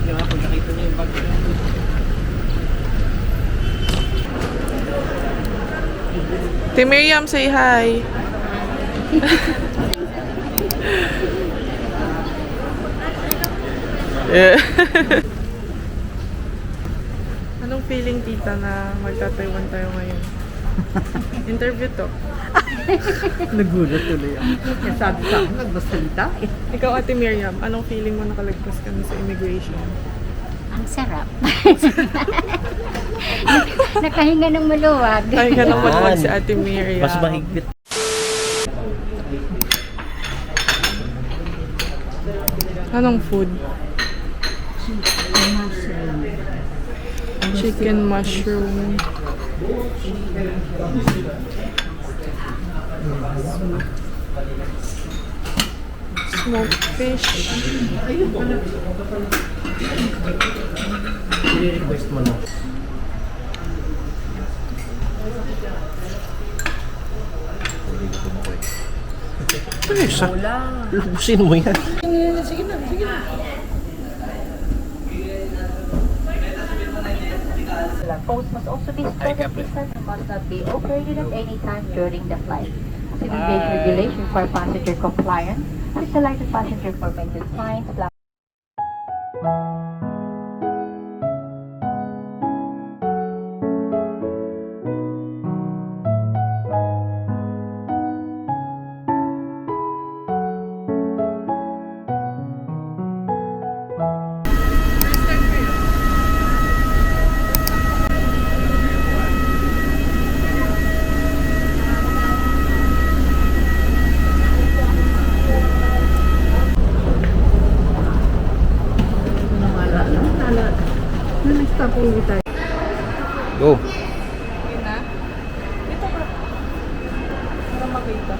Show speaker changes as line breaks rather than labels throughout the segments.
Di ba? Kung nakita niyo yung bag niya.
Ate Miriam, say hi. Yeah. Anong feeling, tita, na magta-Taiwan tayo ngayon? Interview to.
Nagulat tuloy ako. Kaya sabi sa akin, nagbasalita eh.
Ikaw, Ate Miriam, anong feeling mo nakalagpas kami sa immigration?
Ang sarap. Nakahinga ng maluwag.
Ay, ka naman wag si Ate Miriam.
Mas mahigpit.
Anong food? Chicken mushroom. Smoked fish.
I-request mo na.
Ano isa? Lubusin mo yan.
Sige na, sige na.
Phones must also be stored at distance and must not be operated at any time during the flight. Civil aviation regulation for passenger compliance, with the lighted passenger for maintenance fines,
Go.
Yun na. Dito ka. Para makita.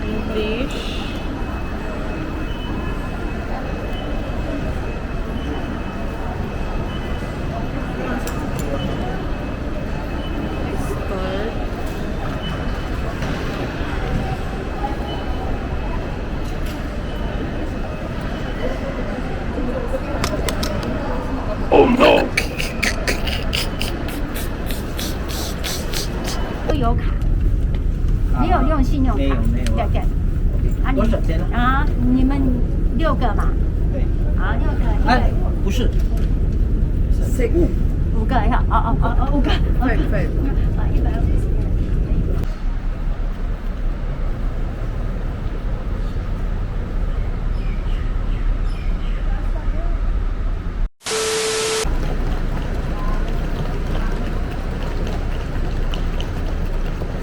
English. Start.
Oh no!
都有卡。你有用信用卡？
没有没有
对对。啊，
多少钱呢？
啊，你们6个嘛？
对。
啊，6个，
哎，不是。
5个要，5个。
对对。
啊，150。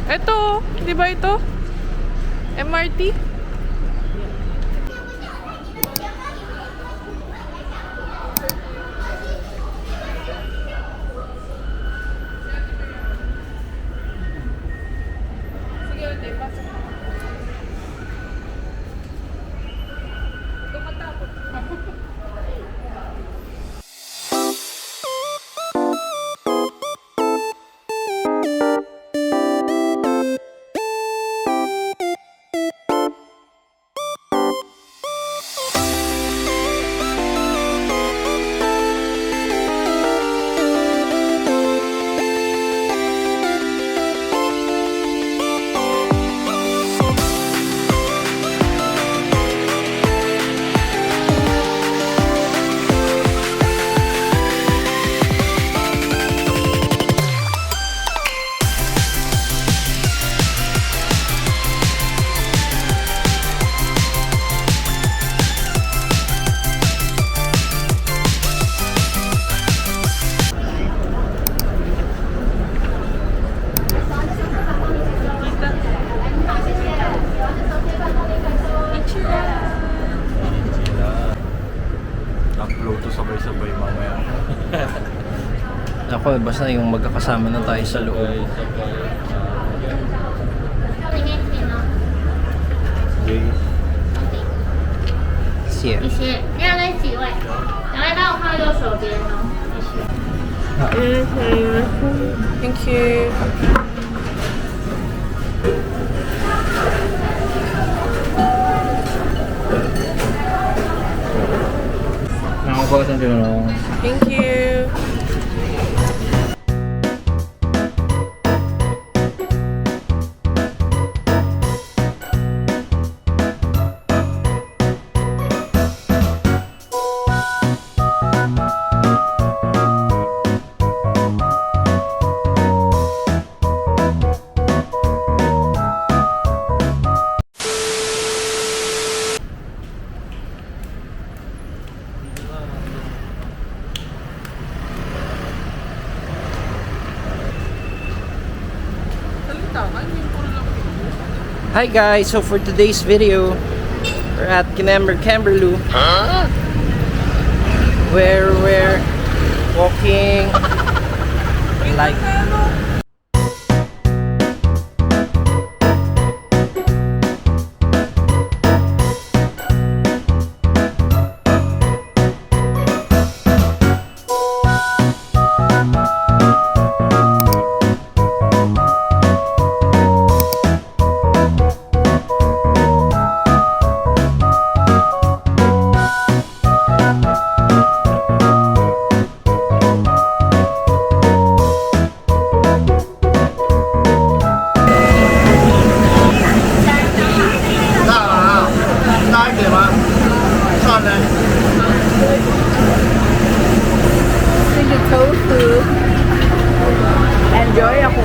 Ito, di ba ito? MRT? Sige, ate, pasok. Tumatapot.
Upload to sabay-sabay mamaya. Ako, basta yung magkakasama na tayo sa loob. Siya.
谢谢，另外几位，两位帮我放右手边哦，谢谢。
Thank you.
bukasan tinanong.
Thank you.
Hi guys, so for today's video, we're at Camberloo. Where we're walking like
Enjoy ako.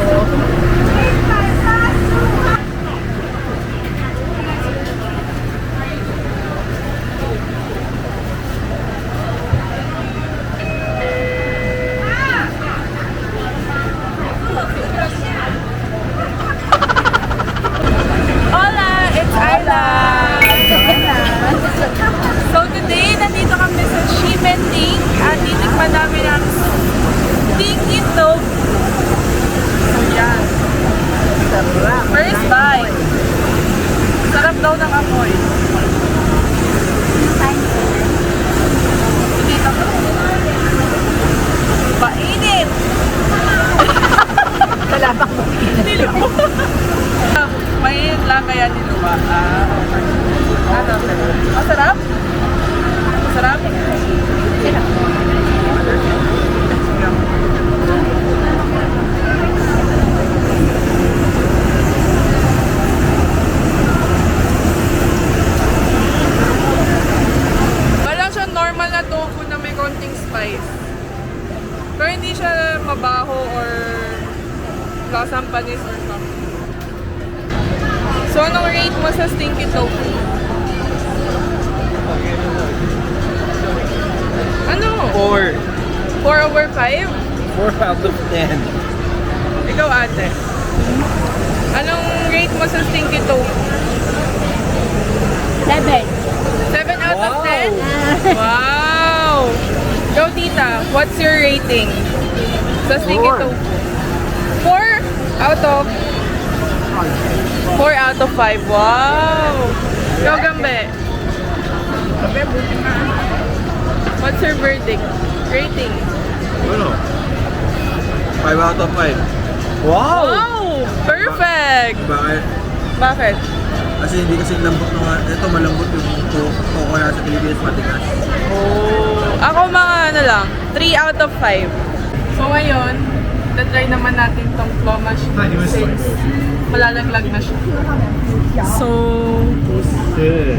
Hola! It's Ayla! So today, nandito kami sa Shimenting at titikman namin ang Stinky Tofu. So yan. First bite. Sarap daw ng amoy. Dito ko. Painit!
Kalabak mo.
Mainit lang kaya niluwa. Okay. Ano? Masarap? Masarap? Wala siyang normal na tofu na may konting spice. Pero hindi siya mabaho or lasang panis or something. So, anong rate mo sa stinky tofu? Ano?
4
4 over 5?
4 out of 10.
Ikaw ate. Anong rate mo sa stinky tofu?
7.
7 out of
Wow.
10? Wow! Go tita, what's your rating sa stinky
4.
tofu? 4 out of 4 out of 5. Wow! Go gambe. What's your verdict? Rating?
Ano? 5 out of 5.
Wow!
Wow! Perfect!
Bakit?
Bakit?
Kasi hindi kasi lambot nung ito malambot yung toko na sa Pilipinas matigas.
Oh. Ako mga ano lang, 3 out of 5. So ngayon, try naman natin tong claw machine since malalaglag na siya. So,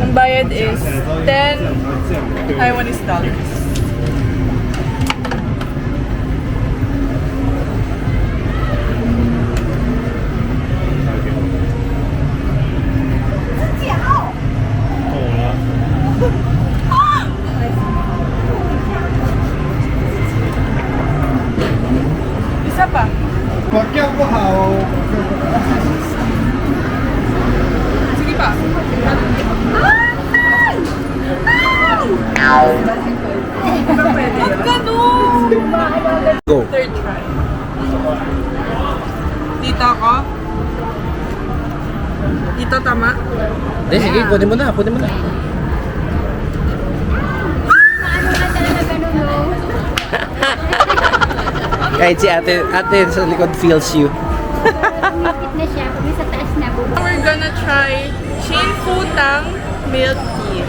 ang bayad is 10 Taiwanese dollars. Isa pa. Sige pa. Ang ganun!
Go.
Third try. Dito ako. Dito tama.
Hindi, sige, kunin mo na, kunin mo na. Kahit si ate sa likod feels you.
Umipit na siya, kung sa taas na po.
We're gonna try Shin Futang milk tea.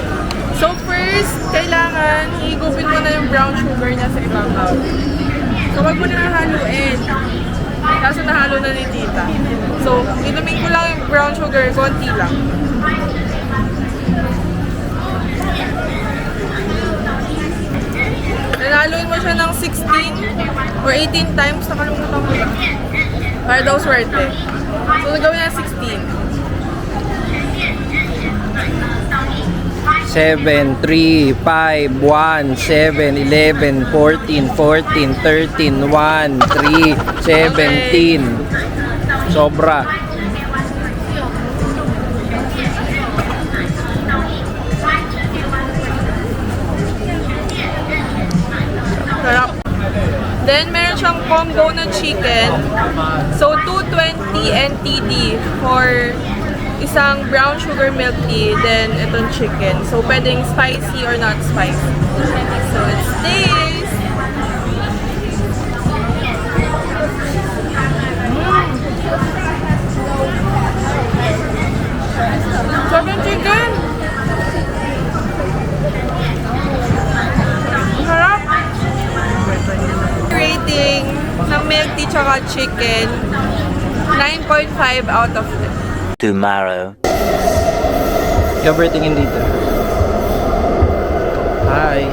So for First, kailangan higupin mo na yung brown sugar niya sa ibabaw. So, wag mo na haluin. Kaso nahalo na ni tita. So, inumin ko lang yung brown sugar, konti lang. Nanaluin mo siya ng 16 or 18 times, nakalimutan mo lang. Para daw swerte. So, nagawin na 16.
7, 3, 5, 1, 7, 11, 14, 14, 13, 1, 3, 17. Sobra.
Sarap. Then, meron siyang combo na chicken. So, 220 NTD for isang brown sugar milk tea, then itong chicken. So, pwedeng spicy or not spicy. So, it's this! Sarap yung chicken! Sarap! Rating ng milk tea tsaka chicken, 9.5 out of 10.
Tomorrow.
Cover tingin dito. Hi.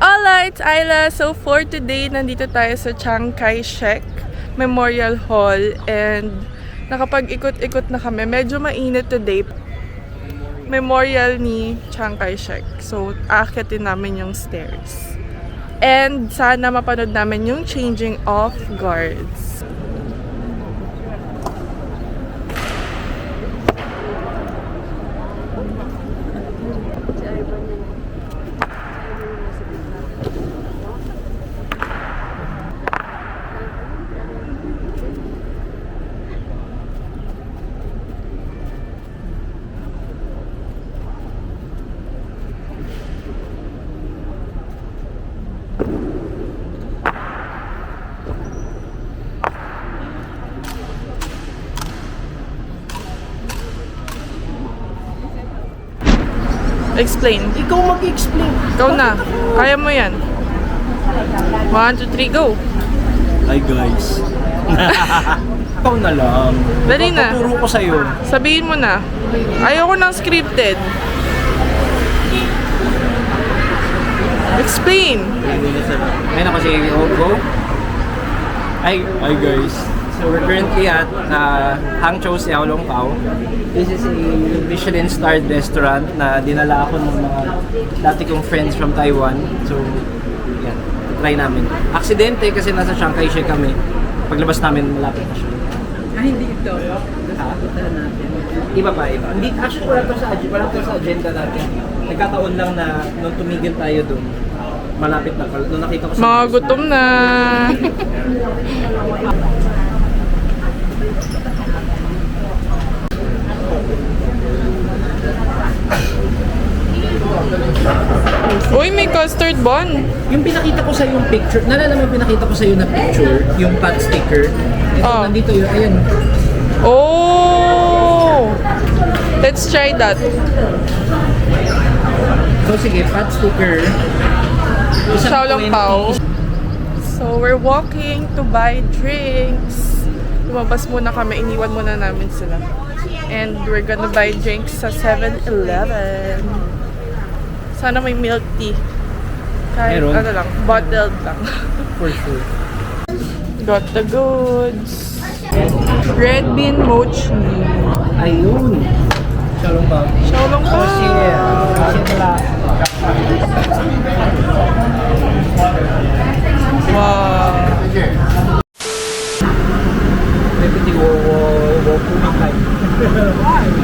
Alright, Ayla. So for today, nandito tayo sa Chiang Kai-shek Memorial Hall and nakapag-ikot-ikot na kami. Medyo mainit today. Memorial ni Chiang Kai-shek. So, aakyatin namin yung stairs. And sana mapanood namin yung changing of guards. Explain.
Ikaw mag-explain.
Ikaw na. Kaya mo yan. 1, 2, 3, go.
Hi guys. Ikaw na lang.
Dali na.
Tuturo ko sa'yo.
Sabihin mo na. Ayoko ng scripted. Explain.
Ayun ako si Go. Hi guys. So we're currently at Hangzhou Xiaolong Pao. This is a Michelin starred restaurant na dinala ako ng mga dati kong friends from Taiwan. So, yan. Try namin. Aksidente kasi nasa Chiang Kai-shek kami. Paglabas namin, malapit na siya.
Hindi ito.
Ha? Iba pa, iba. Hindi, actually, wala to sa agenda natin. Nagkataon lang na nung tumigil tayo doon, malapit na pala. Nung nakita ko sa
Mga gutom na. Uy, may custard bun.
Yung pinakita ko sa yung picture, nalala mo yung pinakita ko sa na picture, yung pot sticker. Ito,
Oh.
nandito yun, ayan.
Oh! Let's try that.
So sige, pot sticker.
Xiaolong Pao. So, we're walking to buy drinks. Lumabas muna kami, iniwan muna namin sila. And we're gonna buy drinks sa 7-Eleven. Sana may milk tea. Kahit
Meron.
ano lang, bottled lang.
For sure.
Got the goods. Red bean mochi.
Ayun. Xiaolong Pao.
Xiaolong Pao. Wow.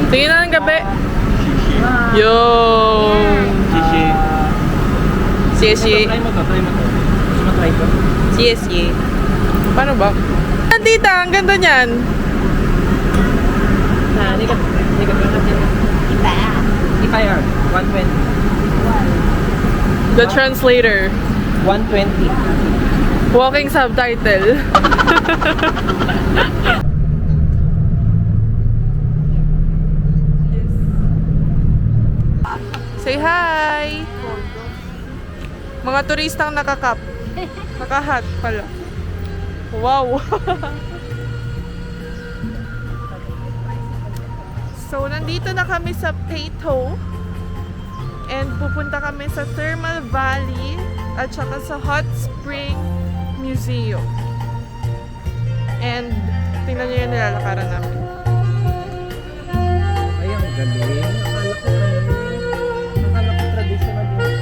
Tingin na ng gabi. Yo. Xie
Try mo to. Gusto mo try ko?
xie. Paano ba? Tita, ang ganda niyan.
IR, 120.
The translator.
120.
Walking subtitle. Yes. Say hi! Mga turistang nakakap. Nakahat pala. Wow! So, nandito na kami sa Peyto. And pupunta kami sa Thermal Valley at saka sa Hot Spring Museum. And tingnan nyo yung nilalakaran namin.
Ay, ang galing. Akala ko traditional yun.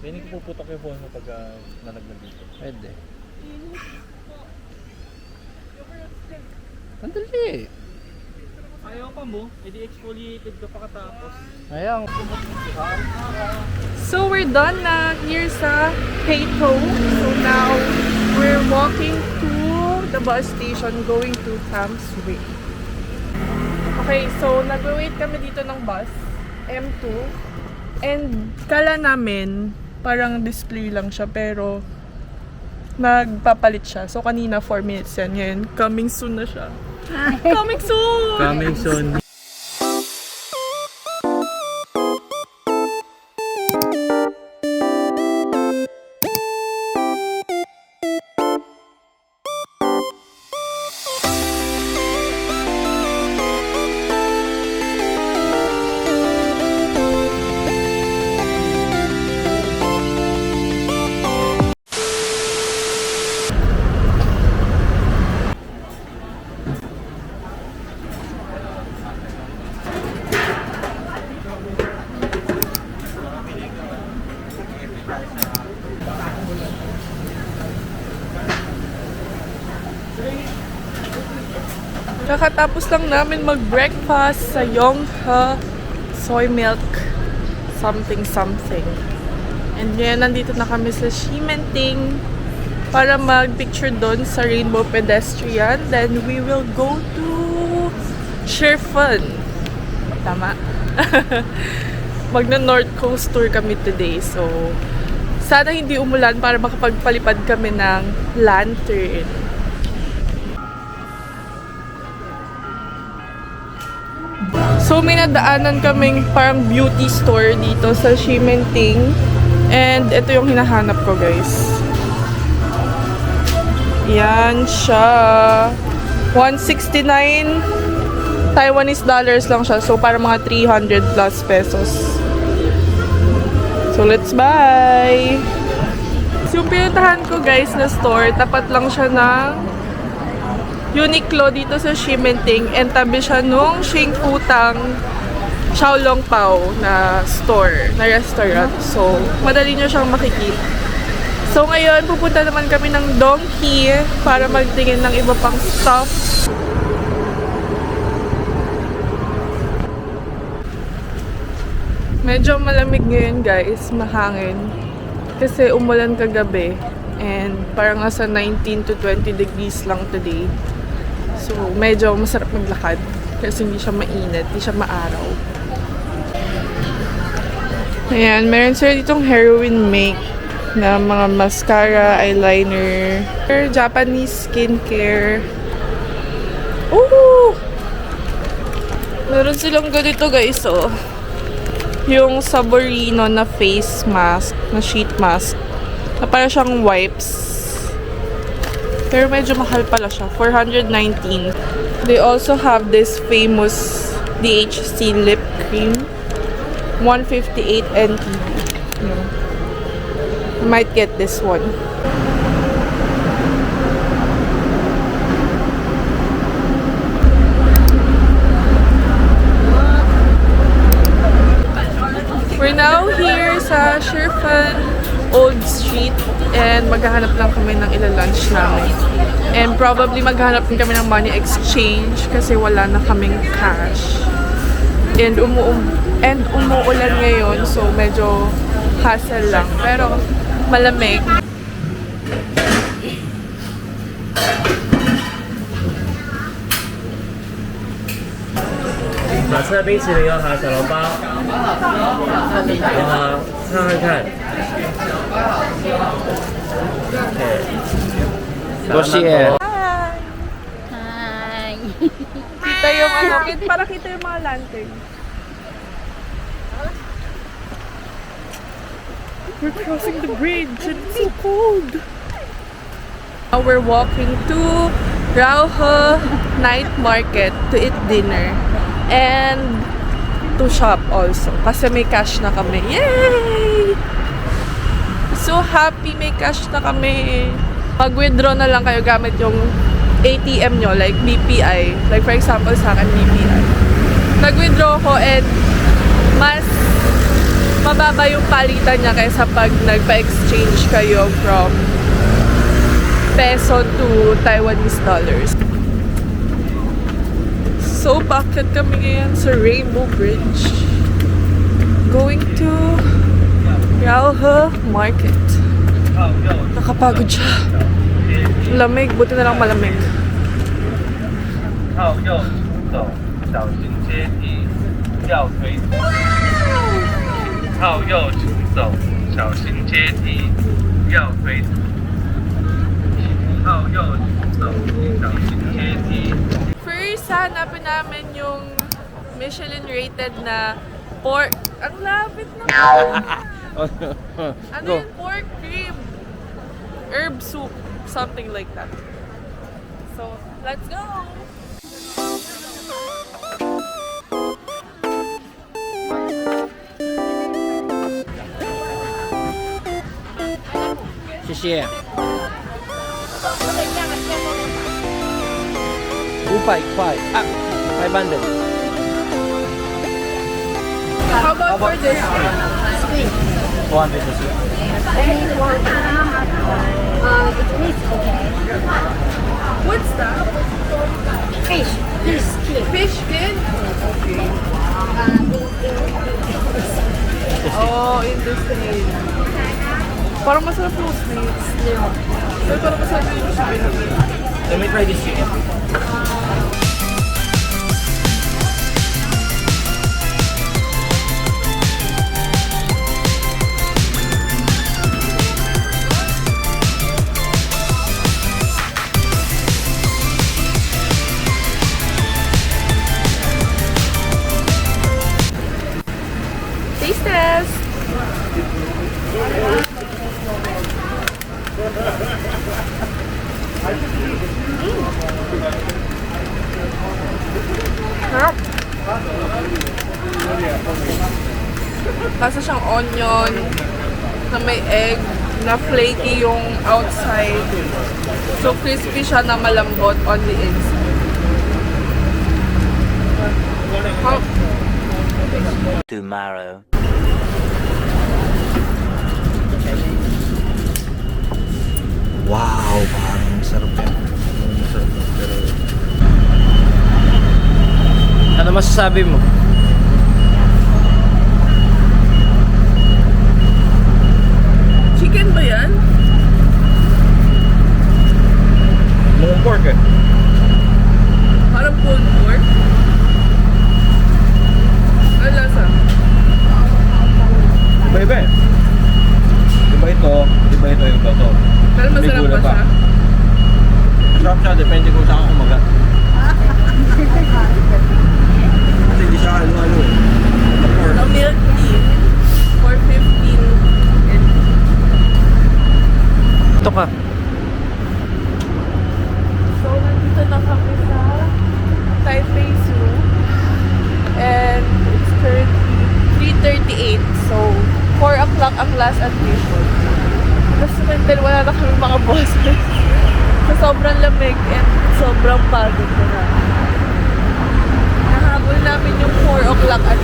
Piling ko puputok yung phone mo pag nalaglag dito.
Pwede. Sandali.
Ayaw pa mo, edi exfoliated ka pa katapos.
Ayaw.
So we're done na here sa Peyto. So now we're walking to the bus station going to Thames Way. Okay, so nag-wait kami dito ng bus, M2. And kala namin parang display lang siya pero nagpapalit siya. So kanina 4 minutes yan. Ngayon, coming soon na siya. Coming soon!
Coming soon.
Kakatapos lang namin mag-breakfast sa Yonghe Soy Milk something. And ngayon nandito na kami sa Ximending para mag-picture doon sa Rainbow Pedestrian. Then we will go to Shifan. Tama? Magna-North Coast tour kami today. So, sana hindi umulan para makapagpalipad kami ng lantern. So may nadaanan kaming parang beauty store dito sa Ximending. And ito yung hinahanap ko, guys. Yan siya. 169 Taiwanese dollars lang siya. So para mga 300 plus pesos. So let's buy! So yung pinuntahan ko, guys, na store, tapat lang siya ng Uniqlo dito sa Ximending, and tabi siya nung Xingfutang Xiaolong Pao na store, na restaurant. So, madali nyo siyang makikita. So, ngayon, pupunta naman kami ng Donki para magtingin ng iba pang stuff. Medyo malamig ngayon, guys, mahangin. Kasi umulan kagabi. And parang nasa 19 to 20 degrees lang today. So, medyo masarap maglakad kasi hindi siya mainit, hindi siya maaraw. Ayan, meron sila ditong heroin make na mga mascara, eyeliner, Japanese skincare. Ooh! Meron silang ganito, guys, oh. Yung Saborino na face mask, na sheet mask, na parang siyang wipes. Pero medyo mahal pala siya. 419. They also have this famous DHC lip cream. 158 NTD. I might get this one. We're now here sa Shifan Old Street and maghahanap lang kami ng ila-lunch namin. And probably maghahanap din kami ng money exchange kasi wala na kaming cash. And umuulan ngayon, so medyo hassle lang. Pero malamig.
马车冰淇淋要含小笼包，看看看。
多谢。
Hi!
Kita yung ano, para kita yung mga lantern. We're crossing the bridge and it's so cold. Now we're walking to Rauhe Night Market to eat dinner and to shop also kasi may cash na kami. Yay! So happy may cash na kami. Mag-withdraw na lang kayo gamit yung ATM nyo, like BPI. Like for example sa akin, BPI. Nag-withdraw ko and mas mababa yung palitan niya kaysa pag nagpa-exchange kayo from peso to Taiwanese dollars. So, bakit kami ngayon sa Rainbow Bridge? Going to Rauhe Market. Nakapagod siya. Lamig, buti na lang malamig.
靠右走，小心阶梯，要推。靠右行走，小心阶梯，要推。靠右行走，小心阶梯。
First, hanapin namin yung Michelin rated na pork. Ang lapit naman. Ano
Go.
yun? Pork rib. Herb soup. Something like that. So, let's go!
Xie. 500块啊，500。
How about for this?
400です。
What's that?
Fish. Fish skin.
Fish skin? Oh, industry. Parang masarap yung snakes. Pero parang masarap yung chicken.
Let me try this chicken.
Taste test! Sarap! Kasi siyang onion na may egg na flaky yung outside. So crispy siya na malambot on the inside.
Tomorrow.
Wow, parang sarap yan. Masarap yan. Pero
Ano masasabi mo?
Chicken ba yan?
mga pork eh.
Parang pulled pork. Ano lasa?
Iba-iba eh. Iba ito yung toto.
Pero
May
masarap
gula
ba
pa.
siya?
Masarap siya, depende kung saan ka kumagat. Kasi hindi siya halo-halo eh. Sa pork.
A milk tea for 15.
Ito ka.
So, nandito na kami sa Taipei Zoo. And it's currently 3:38. So, 4 o'clock ang last admission. Tapos mental, wala na kami mga bosses. So, sobrang lamig and sobrang pagod na na. Nahabol namin yung 4 o'clock at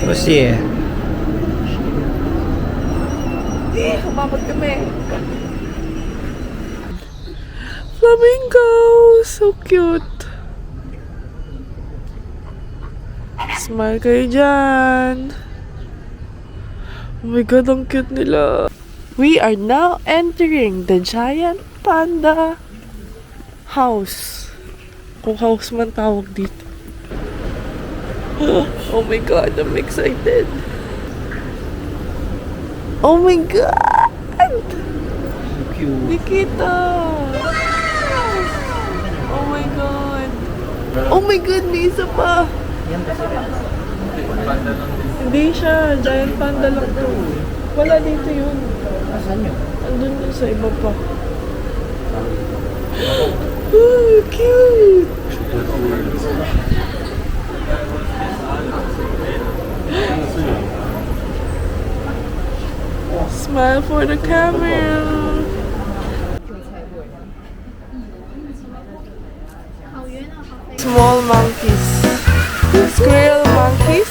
Terus ya.
Kumamot kami. Flamingo! So cute! Smile kayo dyan! Oh my God, ang cute nila! We are now entering the giant panda house. Kung house man tawag dito. Oh my God, I'm excited! Oh my God!
Cute.
Nikita! Oh my God! Oh my God, may isa pa! Hindi siya, giant panda lang to. Wala dito yun.
Asan yun?
Andun yun sa iba pa. Oh, cute! Smile for the camera. Small monkeys. Squirrel monkeys.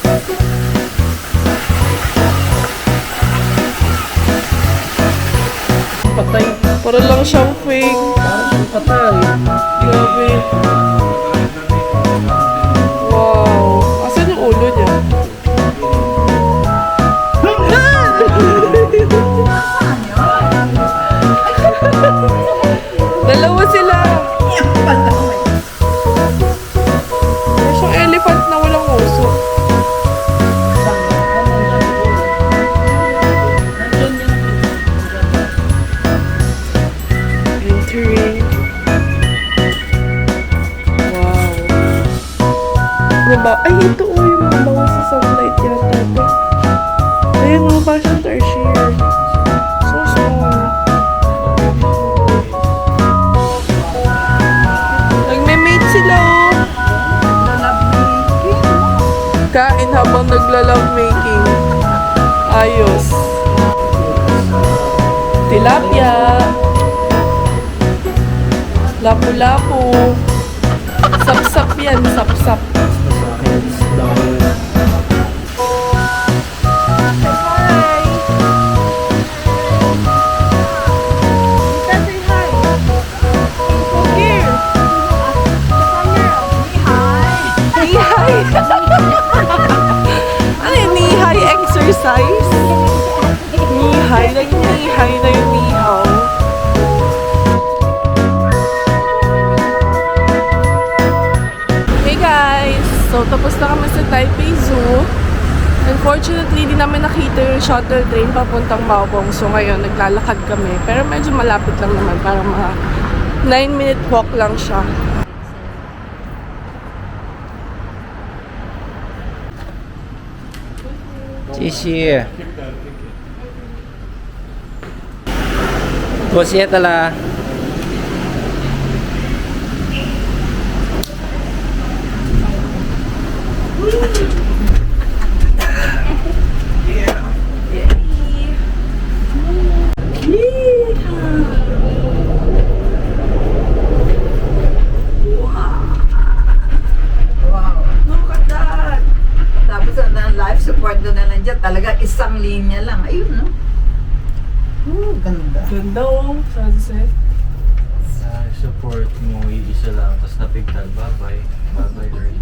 Patay.
Para lang siyang fake.
Patay.
Grabe. Wow. Asan yung ulo niya? Dalawa sila. May siyang elephant na walang uso. Entering. Wow. Diba? Ay, ito o yung mga bawa sa sunlight yata ito. Ayan o, parang siyang tertiary. So small. Nagme-mate sila o. Kain habang nagla-love making. Ayos. Tilapia. Lapu-lapu. Sap-sap yan, sap-sap. Ano yung knee-high exercise? Knee-high, nag-knee-high na yung nihaw. Hey guys! So, tapos na kami sa Taipei Zoo. Unfortunately, di namin nakita yung shuttle train papuntang Baobong. So, ngayon, naglalakad kami. Pero medyo malapit lang naman. Parang mga 9-minute walk lang siya.
Chichi. 多谢的啦。
Look at that! Tapos ang life support doon na nandiyan, talaga isang linya lang. Ayun, no? Ganda.
Ganda oh, sunset.
Support mo, isa lang, tapos napigtal, bye-bye. Bye-bye, Lord.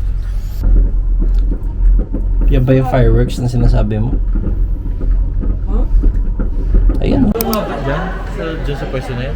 Yan ba yung fireworks na sinasabi mo?
Huh?
Ayan.
Lumapit dyan? Dyan sa pwesto na yan?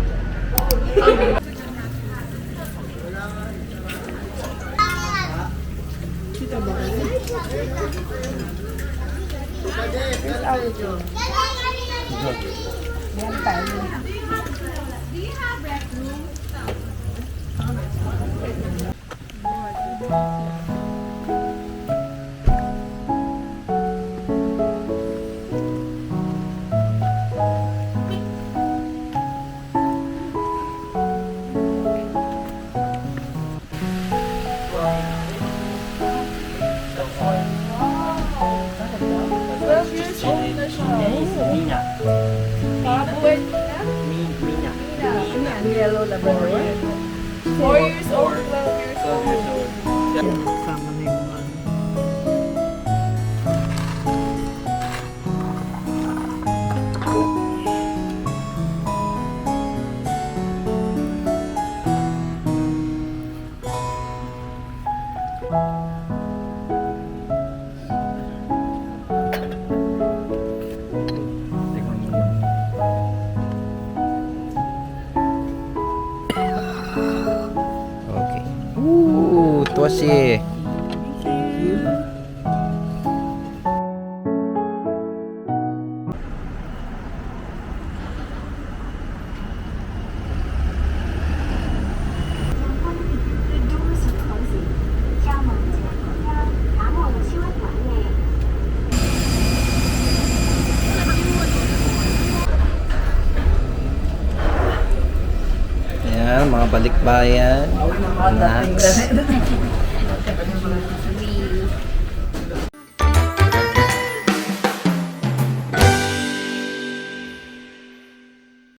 Yellow Labrador.
4 years old, 12 years old.
Sama na yung ano.
Josie. Ayan, mga balikbayan. Max.